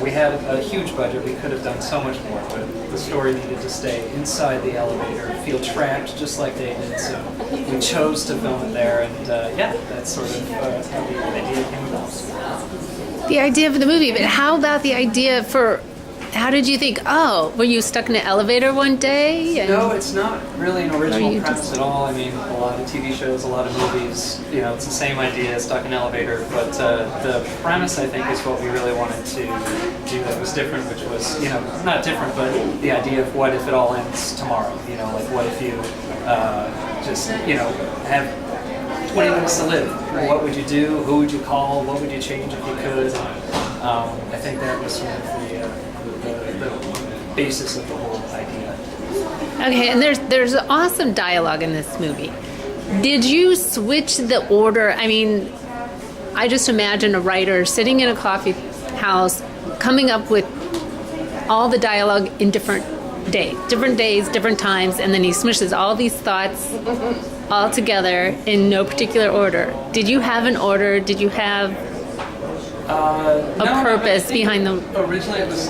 we had a huge budget. We could have done so much more, but the story needed to stay inside the elevator, feel trapped just like they did. So we chose to film it there, and that's sort of how the idea came about. The idea of the movie, but how about the idea for? How did you think? Oh, were you stuck in an elevator one day? No, it's not really an original premise at all. I mean, a lot of TV shows, a lot of movies, it's the same idea, stuck in an elevator. But the premise, I think, is what we really wanted to do that was different, which was, not different, but the idea of what if it all ends tomorrow? Like what if you just, have 20 minutes to live? Right. What would you do? Who would you call? What would you change if you could? I think that was sort of the basis of the whole idea. Okay, and there's awesome dialogue in this movie. Did you switch the order? I mean, I just imagine a writer sitting in a coffee house coming up with all the dialogue in different days, different times, and then he smushes all these thoughts all together in no particular order. Did you have an order? Did you have a purpose behind them? Originally it was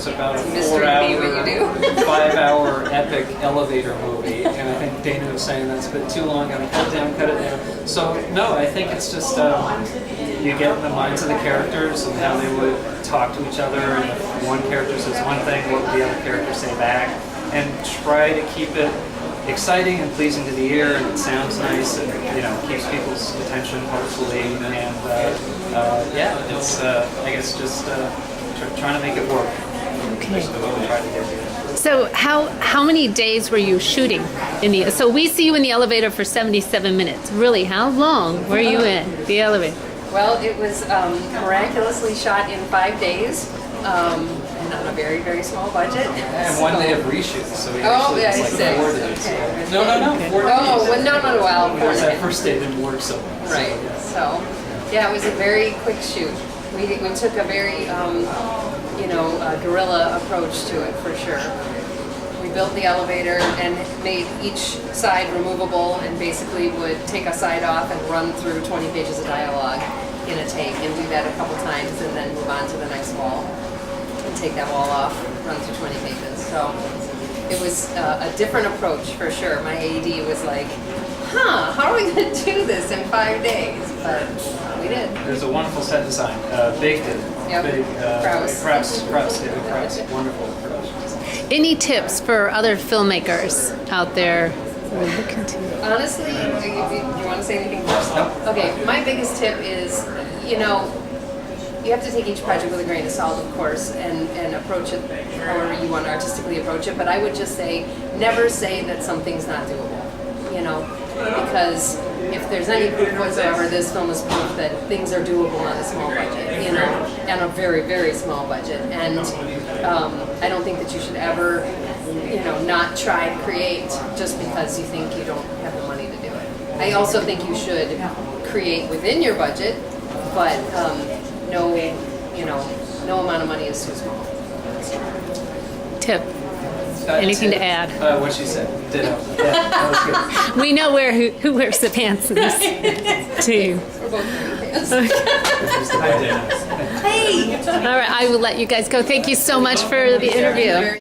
about a 4-hour, 5-hour epic elevator movie, and I think Dana was saying that's a bit too long, gotta cut it down. So no, I think it's just you get in the minds of the characters and how they would talk to each other, and if one character says one thing, what would the other character say back, and try to keep it exciting and pleasing to the ear, and it sounds nice, and keeps people's attention hopefully, and it's I guess just trying to make it work. Okay. Try to get So how many days were you shooting in the? So we see you in the elevator for 77 minutes. Really, how long were you in the elevator? Well, it was miraculously shot in 5 days. And on a very, very small budget. And one day of reshoots, so we actually it's like 4 days. Okay. No, 4 days. Oh, well, no, well, 4 days. That first day didn't work so well. Right. So, it was a very quick shoot. We took a very, guerrilla approach to it for sure. We built the elevator and made each side removable, and basically would take a side off and run through 20 pages of dialogue in a take, and do that a couple times, and then move on to the next wall. Take that wall off, run through 20 pages. So it was a different approach for sure. My AD was like, how are we going to do this in 5 days? But we did. There's a wonderful set design. Big did. Yep. Big Kraus, David Kraus. Wonderful production. Any tips for other filmmakers out there? Honestly, do you want to say anything first? No. Okay, my biggest tip is, you have to take each project with a grain of salt, of course, and approach it however you want to artistically approach it. But I would just say, never say that something's not doable, because if there's any proof whatsoever, this film is proof that things are doable on a small budget, and a very, very small budget. And I don't think that you should ever, not try to create just because you think you don't have the money to do it. I also think you should create within your budget, but no amount of money is too small. Tip. Anything to add? What she said. Ditto. Yeah, that was good. We know who wears the pants in this team. We're both wearing pants. Hi, Dana. Hey! All right, I will let you guys go. Thank you so much for the interview.